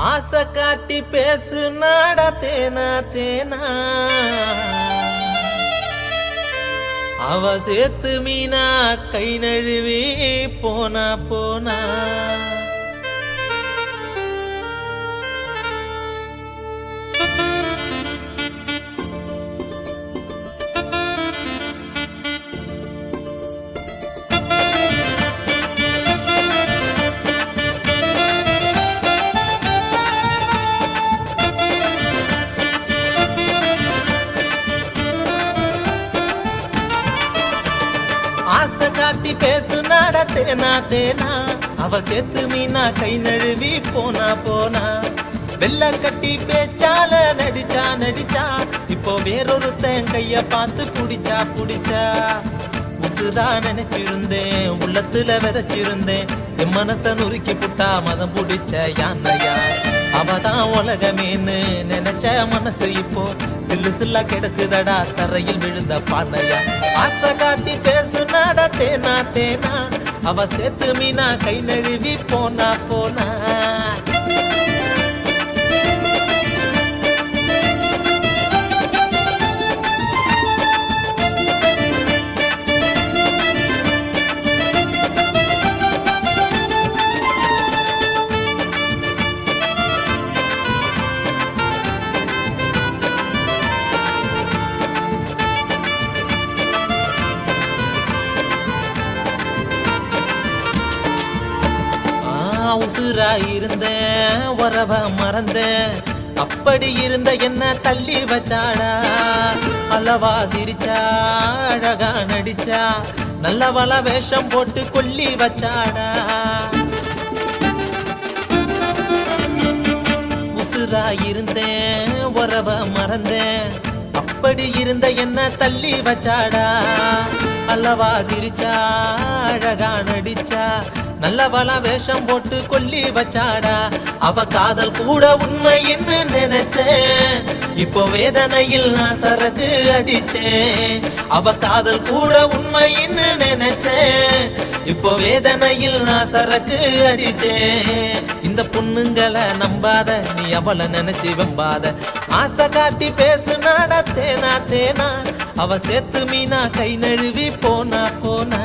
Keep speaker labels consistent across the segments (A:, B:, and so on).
A: ஆசை காட்டி பேசு நாடா தேனா தேனா அவ சேத்து மீனா கை நழுவி போனா போனா ஆசை காட்டி பேசு நாட தேனா தேனா அவ சேத்து மீனா கை நழுவி போனா போனா வெள்ள கட்டி பேச்சால நடிச்சா நடிச்சா இப்போ வேறொருத்தன் கைய பார்த்து புடிச்சா புடிச்சா உசுரா நினைச்சிருந்தேன் உள்ளத்துல விதைச்சிருந்தேன் என் மனச நுறுக்கி புட்டா மதம் பிடிச்ச யானையா அவதான் உலகமேன்னு நினைச்ச மனசு இப்போ சில்லு சில்லா கிடக்குதடா தரையில் விழுந்த பானையா ஆசை காட்டி பேசு நாட தேனா தேனா அவ சேத்து மீனா கை நழுவி போனா போனா உசுரா இருந்தேன் உறவ மறந்தேன் அப்படி இருந்த என்ன தள்ளி வச்சாடா அல்லவா சிரிச்சா அழகா நடிச்சா நல்லவள வேஷம் போட்டு கொல்லி வச்சாடா உசுரா இருந்தேன் உறவ மறந்தேன் அப்படி இருந்த என்ன தள்ளி வச்சாடா அல்லவா சிரிச்சா அழகா நடிச்சா நல்லவள வேஷம் போட்டு கொல்லி வச்சாடா அவ காதல் கூட உண்மைன்னு நினைச்சேன் இப்போ வேதனையில் நான் சரக்கு அடிச்சேன் அவ காதல் கூட உண்மைன்னு நினைச்சேன் இப்போ வேதனையில் நான் சரக்கு அடிச்சேன் இந்த பொண்ணுங்களை நம்பாத நீ அவளை நினைச்சு வெம்பாத ஆசை காட்டி பேசு நாடா தேனா தேனா அவ சேத்து மீனா கை நழுவி போனா போனா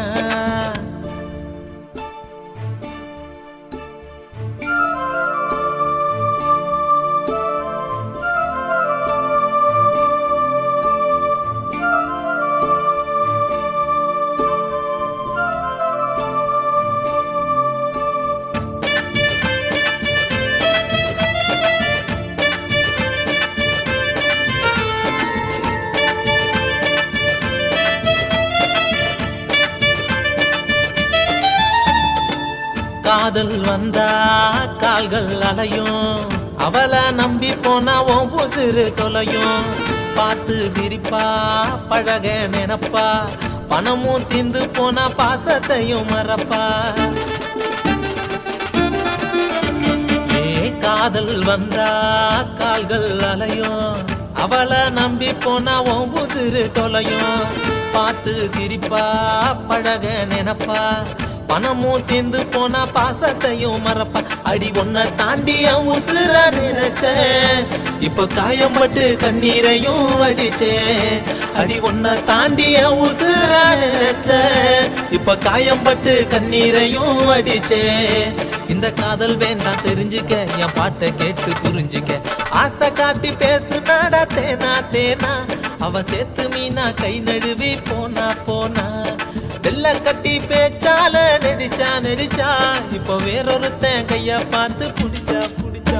A: காதல் வந்தா கால்கள் அலையும் அவளை நம்பி போனா உன் புசிறு தொலையும் பார்த்து சிரிப்பா பழக நினைப்பா பணமும் திந்து போனா பாசத்தையும் மறப்பா காதல் வந்தா கால்கள் அலையும் அவளை நம்பி போனா உன் புசிறு தொலையும் பார்த்து சிரிப்பா பழக நினைப்பா பணமும் தீந்து போனா பாசத்தையும் மறப்பா அடி ஒன்ன தாண்டி உசுர நினைச்சேன் இப்ப காயம்பட்டு கண்ணீரையும் அடிச்சேன் அடி ஒன்ன தாண்டி உசுர நினைச்சேன் இப்ப காயம்பட்டு கண்ணீரையும் அடிச்சேன் இந்த காதல் வேண்டாம் தெரிஞ்சுக்க என் பாட்டை கேட்டு புரிஞ்சுக்க ஆசை காட்டி பேசு நாடா தேனா தேனா அவ சேத்து மீனா கை நழுவி போனா போனா வெள்ள கட்டி பேச்சால நடிச்சா நடிச்சா இப்போ வேறொருத்தன் கைய பார்த்து புடிச்சா புடிச்சா